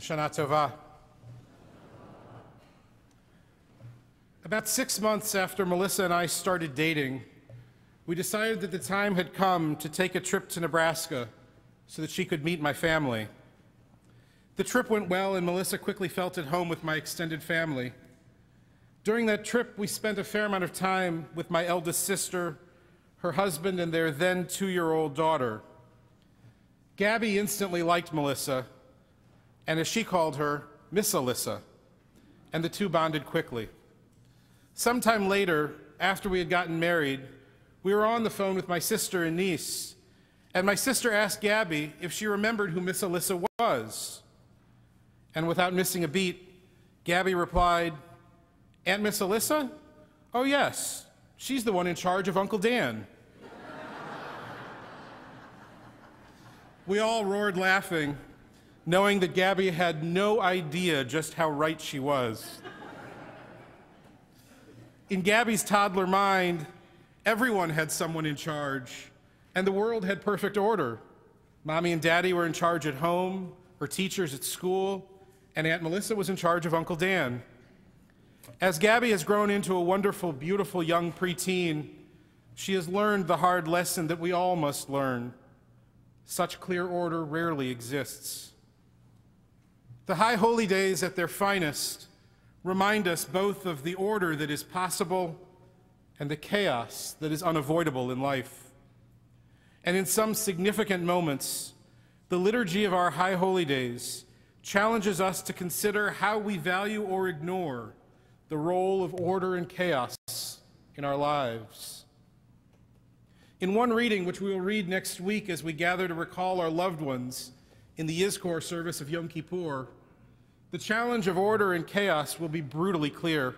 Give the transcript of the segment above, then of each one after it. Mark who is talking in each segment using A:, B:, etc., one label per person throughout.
A: Shana Tova. About 6 months after Melissa and I started dating, we decided that the time had come to take a trip to Nebraska so that she could meet my family. The trip went well, and Melissa quickly felt at home with my extended family. During that trip, we spent a fair amount of time with my eldest sister, her husband, and their then 2-year-old daughter. Gabby instantly liked Melissa, and as she called her, Miss Alyssa, and the two bonded quickly. Sometime later, after we had gotten married, we were on the phone with my sister and niece, and my sister asked Gabby if she remembered who Miss Alyssa was. And without missing a beat, Gabby replied, "Aunt Miss Alyssa? Oh yes, she's the one in charge of Uncle Dan." We all roared laughing, knowing that Gabby had no idea just how right she was. In Gabby's toddler mind, everyone had someone in charge, and the world had perfect order. Mommy and Daddy were in charge at home, her teachers at school, and Aunt Melissa was in charge of Uncle Dan. As Gabby has grown into a wonderful, beautiful young preteen, she has learned the hard lesson that we all must learn. Such clear order rarely exists. The High Holy Days at their finest remind us both of the order that is possible and the chaos that is unavoidable in life. And in some significant moments, the liturgy of our High Holy Days challenges us to consider how we value or ignore the role of order and chaos in our lives. In one reading, which we will read next week as we gather to recall our loved ones in the Yizkor service of Yom Kippur, the challenge of order and chaos will be brutally clear.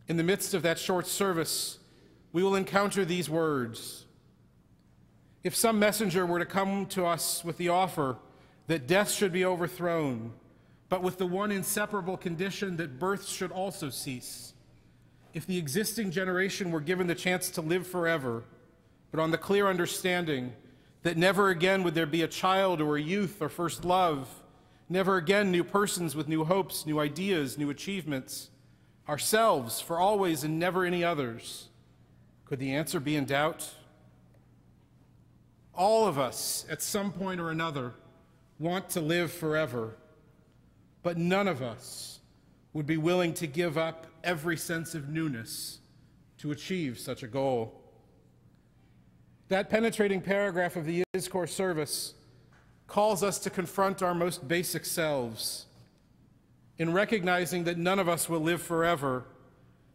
A: In the midst of that short service, we will encounter these words. If some messenger were to come to us with the offer that death should be overthrown, but with the one inseparable condition that births should also cease, if the existing generation were given the chance to live forever, but on the clear understanding that never again would there be a child or a youth or first love, never again new persons with new hopes, new ideas, new achievements, ourselves for always and never any others, could the answer be in doubt? All of us, at some point or another, want to live forever, but none of us would be willing to give up every sense of newness to achieve such a goal. That penetrating paragraph of the Yizkor service calls us to confront our most basic selves in recognizing that none of us will live forever,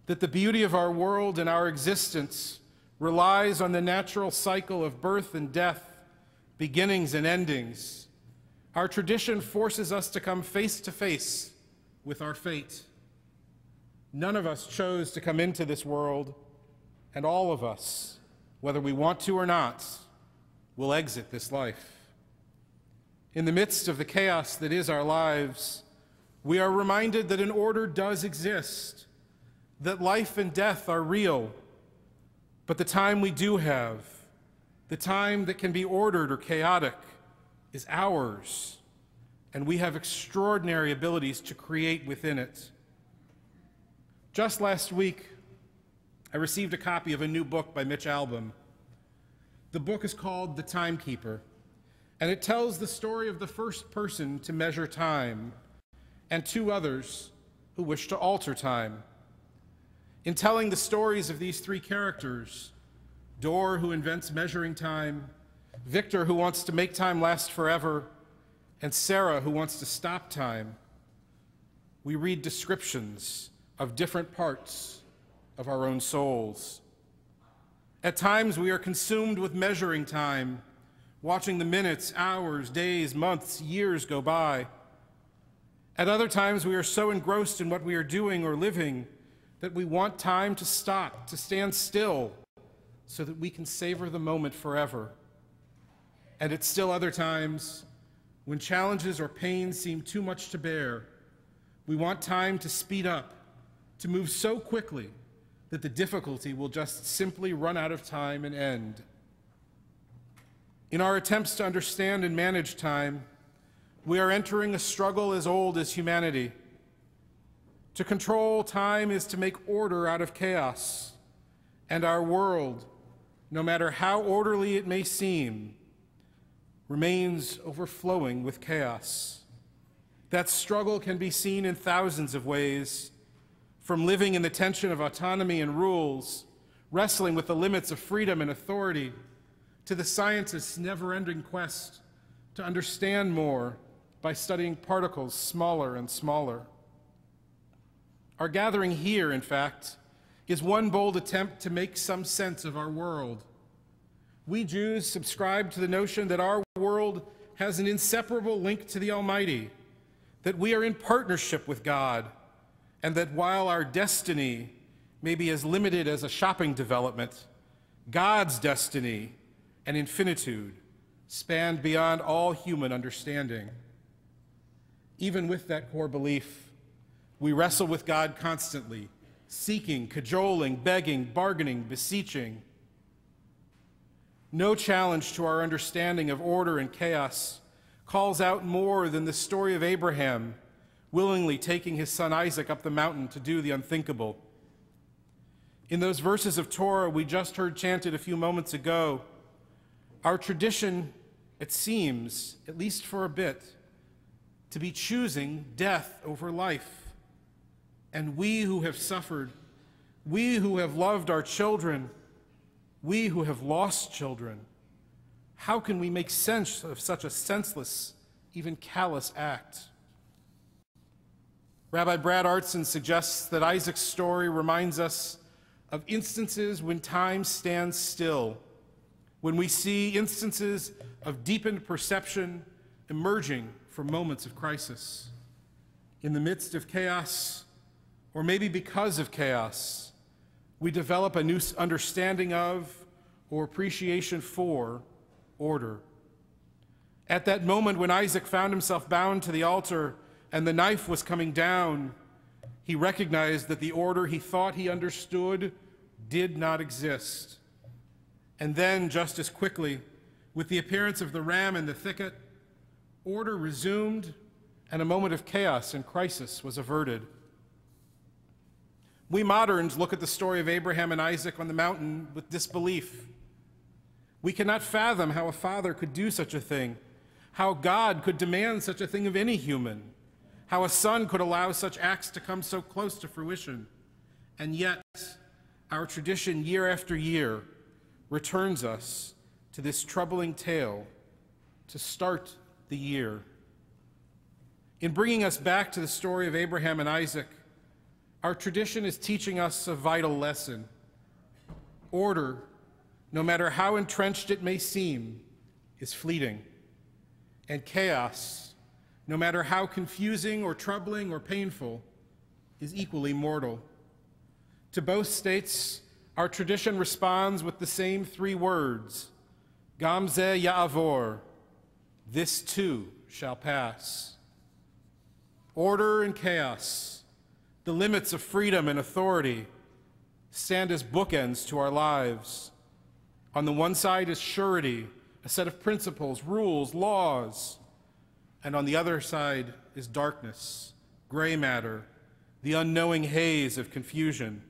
A: that the beauty of our world and our existence relies on the natural cycle of birth and death, beginnings and endings. Our tradition forces us to come face to face with our fate. None of us chose to come into this world, and all of us, whether we want to or not, will exit this life. In the midst of the chaos that is our lives, we are reminded that an order does exist, that life and death are real, but the time we do have, the time that can be ordered or chaotic, is ours, and we have extraordinary abilities to create within it. Just last week, I received a copy of a new book by Mitch Albom. The book is called The Timekeeper, and it tells the story of the first person to measure time and 2 others who wish to alter time. In telling the stories of these 3 characters, Dor, who invents measuring time, Victor, who wants to make time last forever, and Sarah, who wants to stop time, we read descriptions of different parts of our own souls. At times, we are consumed with measuring time, watching the minutes, hours, days, months, years go by. At other times, we are so engrossed in what we are doing or living that we want time to stop, to stand still, so that we can savor the moment forever. And at still other times, when challenges or pain seem too much to bear, we want time to speed up, to move so quickly that the difficulty will just simply run out of time and end. In our attempts to understand and manage time, We are entering a struggle as old as humanity. To control time is to make order out of chaos, and our world, no matter how orderly it may seem, remains overflowing with chaos. That struggle can be seen in thousands of ways, from living in the tension of autonomy and rules, wrestling with the limits of freedom and authority, to the scientist's never-ending quest to understand more by studying particles smaller and smaller. Our gathering here, in fact, is one bold attempt to make some sense of our world. We Jews subscribe to the notion that our world has an inseparable link to the Almighty, that we are in partnership with God, and that while our destiny may be as limited as a shopping development, God's destiny and infinitude span beyond all human understanding. Even with that core belief, we wrestle with God constantly, seeking, cajoling, begging, bargaining, beseeching. No challenge to our understanding of order and chaos calls out more than the story of Abraham willingly taking his son Isaac up the mountain to do the unthinkable. In those verses of Torah we just heard chanted a few moments ago, our tradition, it seems, at least for a bit, to be choosing death over life. And we who have suffered, we who have loved our children, we who have lost children, how can we make sense of such a senseless, even callous act? Rabbi Brad Artson suggests that Isaac's story reminds us of instances when time stands still, when we see instances of deepened perception emerging from moments of crisis. In the midst of chaos, or maybe because of chaos, we develop a new understanding of or appreciation for order. At that moment when Isaac found himself bound to the altar and the knife was coming down, he recognized that the order he thought he understood did not exist. And then, just as quickly, with the appearance of the ram in the thicket, order resumed and a moment of chaos and crisis was averted. We moderns look at the story of Abraham and Isaac on the mountain with disbelief. We cannot fathom how a father could do such a thing, how God could demand such a thing of any human, how a son could allow such acts to come so close to fruition. And yet, our tradition year after year returns us to this troubling tale to start the year. In bringing us back to the story of Abraham and Isaac, our tradition is teaching us a vital lesson. Order, no matter how entrenched it may seem, is fleeting. And chaos, no matter how confusing or troubling or painful, is equally mortal. To both states, our tradition responds with the same three words, Gam zeh ya'avor, this too shall pass. Order and chaos, the limits of freedom and authority, stand as bookends to our lives. On the one side is surety, a set of principles, rules, laws. And on the other side is darkness, gray matter, the unknowing haze of confusion.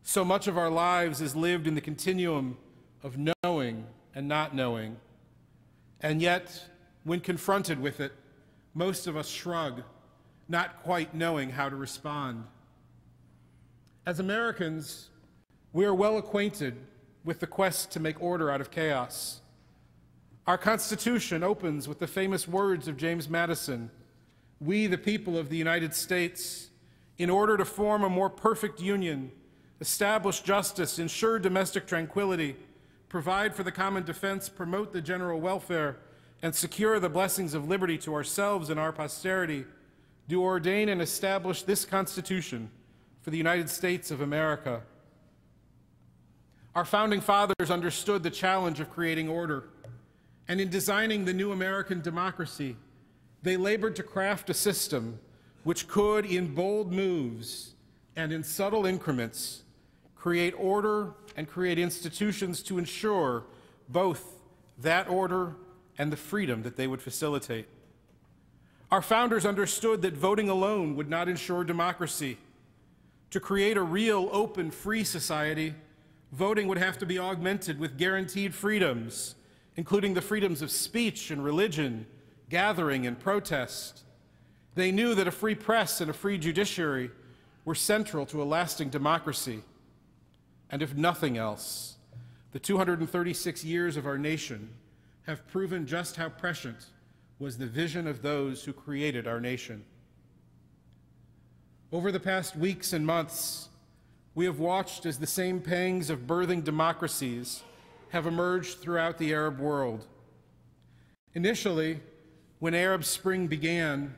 A: So much of our lives is lived in the continuum of knowing and not knowing. And yet, when confronted with it, most of us shrug, not quite knowing how to respond. As Americans, we are well acquainted with the quest to make order out of chaos. Our Constitution opens with the famous words of James Madison, "We, the people of the United States, in order to form a more perfect union, establish justice, ensure domestic tranquility, provide for the common defense, promote the general welfare, and secure the blessings of liberty to ourselves and our posterity, do ordain and establish this Constitution for the United States of America." Our founding fathers understood the challenge of creating order, and in designing the new American democracy, they labored to craft a system which could, in bold moves and in subtle increments, create order and create institutions to ensure both that order and the freedom that they would facilitate. Our founders understood that voting alone would not ensure democracy. To create a real, open, free society, voting would have to be augmented with guaranteed freedoms, including the freedoms of speech and religion, gathering and protest. They knew that a free press and a free judiciary were central to a lasting democracy. And if nothing else, the 236 years of our nation have proven just how prescient was the vision of those who created our nation. Over the past weeks and months, we have watched as the same pangs of birthing democracies have emerged throughout the Arab world. Initially, when Arab Spring began,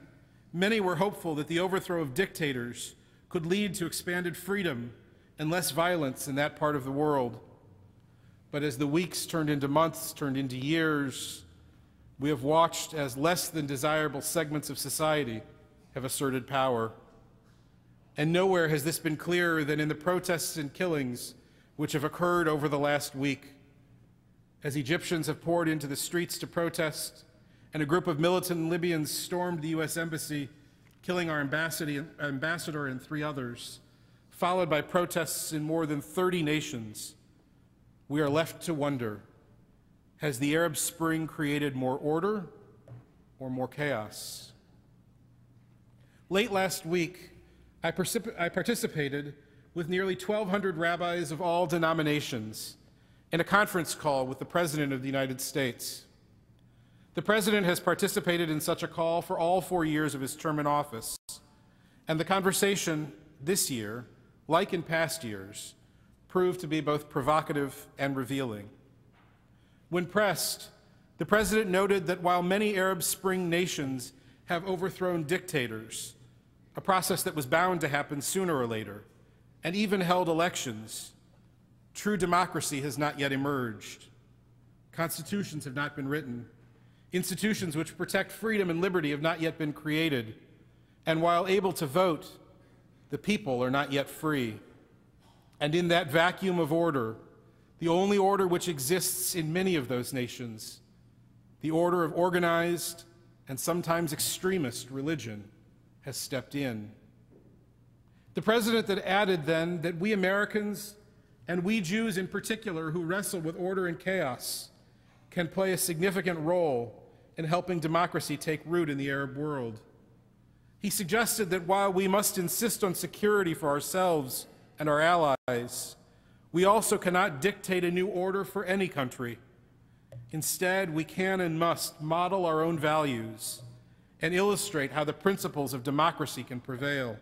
A: many were hopeful that the overthrow of dictators could lead to expanded freedom and less violence in that part of the world. But as the weeks turned into months, turned into years, we have watched as less than desirable segments of society have asserted power. And nowhere has this been clearer than in the protests and killings which have occurred over the last week. As Egyptians have poured into the streets to protest, and a group of militant Libyans stormed the U.S. Embassy, killing our ambassador and 3 others, followed by protests in more than 30 nations, we are left to wonder, has the Arab Spring created more order or more chaos? Late last week, I participated with nearly 1,200 rabbis of all denominations in a conference call with the President of the United States. The President has participated in such a call for all 4 years of his term in office, and the conversation this year, like in past years, proved to be both provocative and revealing. When pressed, the President noted that while many Arab Spring nations have overthrown dictators, a process that was bound to happen sooner or later, and even held elections, true democracy has not yet emerged. Constitutions have not been written. Institutions which protect freedom and liberty have not yet been created. And while able to vote, the people are not yet free. And in that vacuum of order, the only order which exists in many of those nations, the order of organized and sometimes extremist religion, has stepped in. The President that added then that we Americans, and we Jews in particular who wrestle with order and chaos, can play a significant role in helping democracy take root in the Arab world. He suggested that while we must insist on security for ourselves and our allies, we also cannot dictate a new order for any country. Instead, we can and must model our own values and illustrate how the principles of democracy can prevail.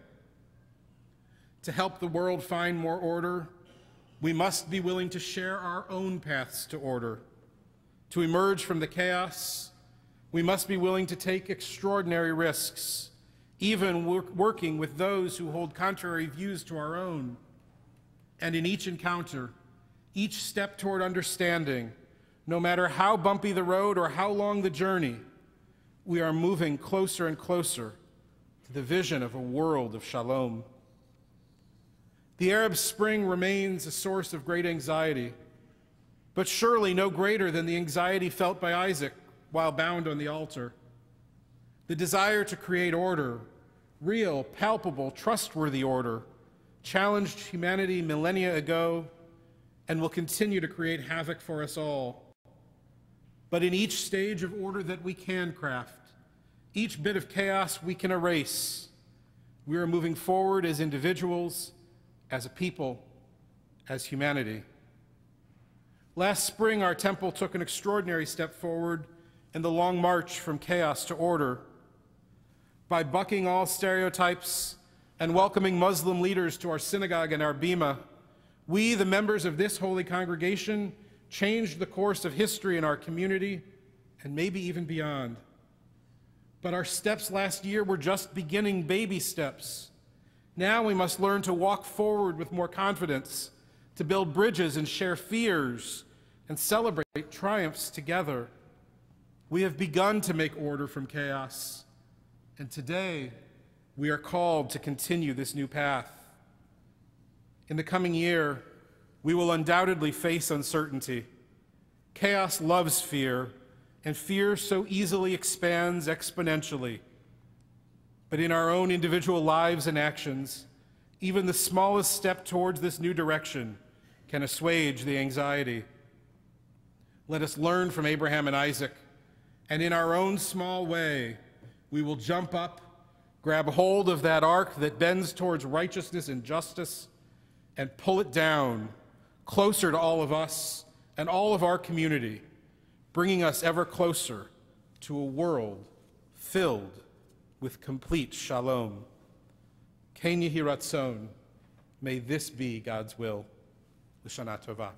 A: To help the world find more order, we must be willing to share our own paths to order. To emerge from the chaos, we must be willing to take extraordinary risks, even working with those who hold contrary views to our own. And in each encounter, each step toward understanding, no matter how bumpy the road or how long the journey, we are moving closer and closer to the vision of a world of shalom. The Arab Spring remains a source of great anxiety, but surely no greater than the anxiety felt by Isaac while bound on the altar. The desire to create order, real, palpable, trustworthy order, challenged humanity millennia ago and will continue to create havoc for us all. But in each stage of order that we can craft, each bit of chaos we can erase, we are moving forward as individuals, as a people, as humanity. Last spring, our temple took an extraordinary step forward in the long march from chaos to order. By bucking all stereotypes and welcoming Muslim leaders to our synagogue and our bima, we, the members of this holy congregation, changed the course of history in our community and maybe even beyond. But our steps last year were just beginning baby steps. Now we must learn to walk forward with more confidence, to build bridges and share fears and celebrate triumphs together. We have begun to make order from chaos, and today we are called to continue this new path. In the coming year, we will undoubtedly face uncertainty. Chaos loves fear, and fear so easily expands exponentially. But in our own individual lives and actions, even the smallest step towards this new direction can assuage the anxiety. Let us learn from Abraham and Isaac, and in our own small way, we will jump up, grab hold of that arc that bends towards righteousness and justice, and pull it down closer to all of us and all of our community, bringing us ever closer to a world filled with complete shalom. Ken Yehi Ratzon, may this be God's will. L'shana Tova.